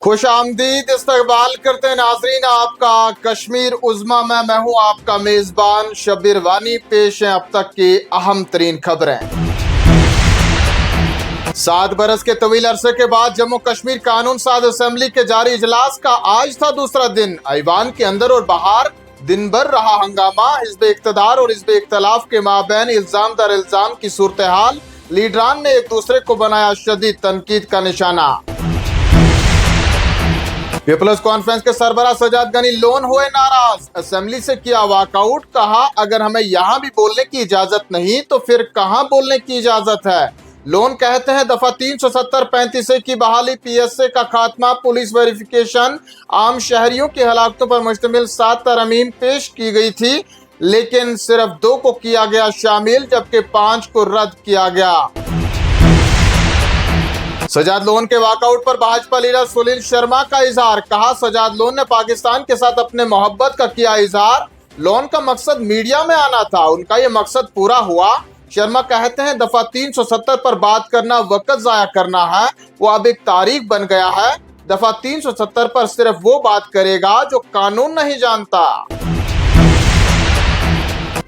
खुश आमदीद इस्तकबाल करते हैं नाजरीन आपका कश्मीर उज़्मा में। मैं हूं आपका मेजबान शब्बीर वानी। पेश है अब तक की अहम तरीन खबरें। 7 बरस के तवील अरसे के बाद जम्मू कश्मीर कानून साज असेंबली के जारी इजलास का आज था दूसरा दिन। ऐवान के अंदर और बाहर दिन भर रहा हंगामा। हिज़्ब इक़्तिदार और हिज़्ब इख्तलाफ के माबैन इल्जाम दर इल्जाम की सूरत हाल। लीडरान ने एक दूसरे को बनाया शदीद तनकीद का निशाना। पीपल्स कॉन्फ्रेंस के सरबराह सजाद गनी लोन हुए नाराज। असेंबली से किया वॉकआउट। कहा अगर हमें यहाँ भी बोलने की इजाजत नहीं तो फिर कहाँ बोलने की इजाजत है। लोन कहते हैं दफा 370-35 की बहाली, PSA का खात्मा, पुलिस वेरिफिकेशन, आम शहरियों की हलाकतों पर मुश्तमिल 7 तरमीम पेश की गई थी, लेकिन सिर्फ 2 को किया गया शामिल, जबकि 5 को रद्द किया गया। सजाद लोन के वॉकआउट पर भाजपा लीडर सुनील शर्मा का इजहार। कहा सजाद लोन ने पाकिस्तान के साथ अपने मोहब्बत का किया इजहार। लोन का मकसद मीडिया में आना था, उनका ये मकसद पूरा हुआ। शर्मा कहते हैं दफा 370 पर बात करना वक्त जाया करना है, वो अब एक तारीख बन गया है। दफा 370 पर सिर्फ वो बात करेगा जो कानून नहीं जानता।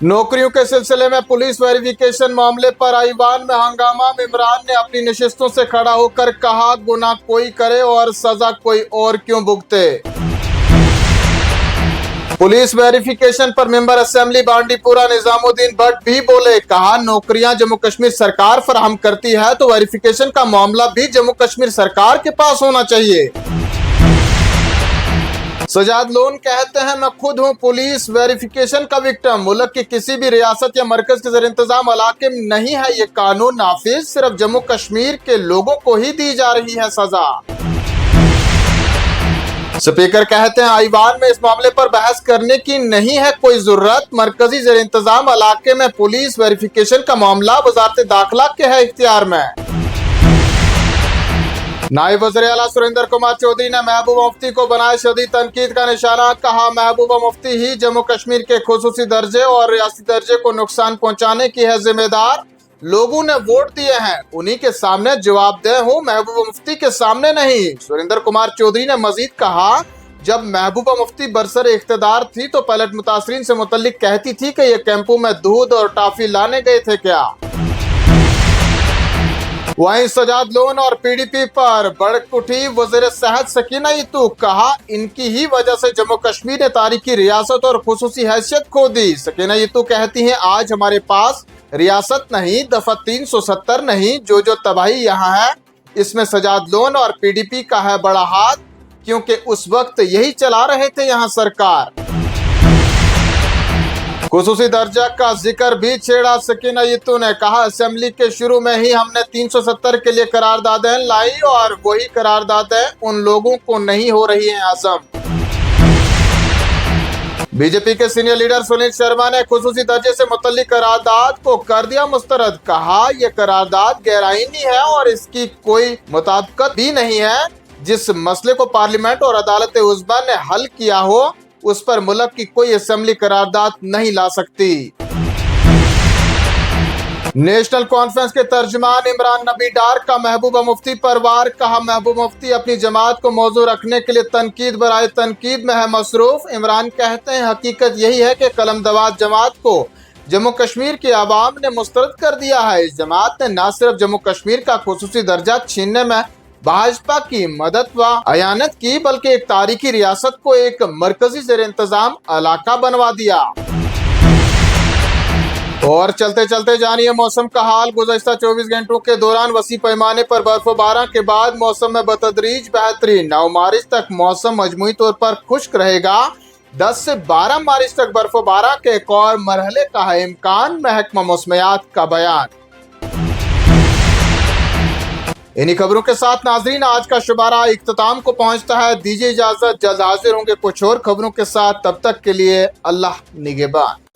नौकरियों के सिलसिले में पुलिस वेरिफिकेशन मामले पर ऐवान में हंगामा। इमरान ने अपनी नशिस्तों से खड़ा होकर कहा गुनाह कोई करे और सजा कोई और क्यों भुगते। पुलिस वेरिफिकेशन पर मेंबर असेंबली बांडीपुरा निजामुद्दीन भट्ट भी बोले। कहा नौकरियां जम्मू कश्मीर सरकार फराहम करती है तो वेरिफिकेशन का मामला भी जम्मू कश्मीर सरकार के पास होना चाहिए। सजाद लोन कहते हैं मैं खुद हूं पुलिस वेरिफिकेशन का विक्टिम। मुल्क की किसी भी रियासत या मरकज के ज़र इंतजाम इलाके में नहीं है ये कानून नाफिज, सिर्फ जम्मू कश्मीर के लोगों को ही दी जा रही है सजा। स्पीकर कहते हैं ऐवान में इस मामले पर बहस करने की नहीं है कोई जरूरत। मरकजी ज़र इंतजाम इलाके में पुलिस वेरिफिकेशन का मामला वजारत दाखिला के है इख्तियार में। नायब वज़ीर-ए-आला सुरेंद्र कुमार चौधरी ने महबूबा मुफ्ती को बनाए शदीद तनकीद का निशाना। कहा महबूबा मुफ्ती ही जम्मू कश्मीर के खुसूसी दर्जे और रियासती दर्जे को नुकसान पहुंचाने की है जिम्मेदार। लोगों ने वोट दिए हैं, उन्हीं के सामने जवाबदेह हूँ, महबूबा मुफ्ती के सामने नहीं। सुरेंद्र कुमार चौधरी ने मजीद कहा जब महबूबा मुफ्ती बरसर इख्तिदार थी तो पलट मुतासरीन से मुतल्लिक कहती थी कि ये कैंपों में दूध और टॉफी लाने गए थे क्या। वहीं सजाद लोन और PDP पर भड़क उठी वज़ीर सेहत सकीना यतू। कहा इनकी ही वजह से जम्मू कश्मीर ने तारीखी रियासत और खुसूसी हैसियत खो दी। सकीना यतू कहती हैं आज हमारे पास रियासत नहीं, दफा 370 नहीं, जो तबाही यहाँ है इसमें सजाद लोन और PDP का है बड़ा हाथ, क्योंकि उस वक्त यही चला रहे थे यहाँ सरकार। खुसूसी दर्जा का जिक्र भी छेड़ा सकीना यतू ने। कहा असेंबली के शुरू में ही हमने 370 के लिए करारदादें लाई और वही करारदादें उन लोगों को नहीं हो रही हैं हज़म। बीजेपी के सीनियर लीडर सुनील शर्मा ने खुसूसी दर्जे से मुतल्लिक करारदाद को कर दिया मुस्तरद। कहा यह करारदाद गैरआईनी है और इसकी कोई मुताबिकत भी नहीं है। जिस मसले को पार्लियामेंट और अदालत उज़्मा ने हल किया हो उस पर मुल्क की कोई असेंबली करारदाद नहीं ला सकती। नेशनल कॉन्फ्रेंस के तर्जमान इमरान नबी डार का महबूबा मुफ्ती पर वार। कहा महबूबा मुफ्ती अपनी जमात को मौजू रखने के लिए तनकीद बराए तनकीद में है मसरूफ। इमरान कहते हैं हकीकत यही है कि कलमदवाद जमात को जम्मू कश्मीर के अवाम ने मुस्तरद कर दिया है। इस जमात ने न सिर्फ जम्मू कश्मीर का खुसूसी दर्जा छीनने में भाजपा की मदद व अयानत की, बल्कि एक तारीखी रियासत को एक मरकजी ज़ेर इंतजाम इलाका बनवा दिया। और चलते चलते जानिए मौसम का हाल। गुज़श्ता 24 घंटों के दौरान वसी पैमाने पर बर्फबारी के बाद मौसम में बतदरीज बेहतरी। 9 मार्च तक मौसम मजमूई तौर पर खुश्क रहेगा। 10 से 12 मार्च तक बर्फबारी के एक और मरहले का है इम्कान, महकमा मौसमियात का बयान। इन्हीं खबरों के साथ नाजरीन आज का शुभारा इख्तिताम को पहुंचता है। दीजिए इजाजत, जल्द हाजिर होंगे कुछ और खबरों के साथ। तब तक के लिए अल्लाह निगहबान।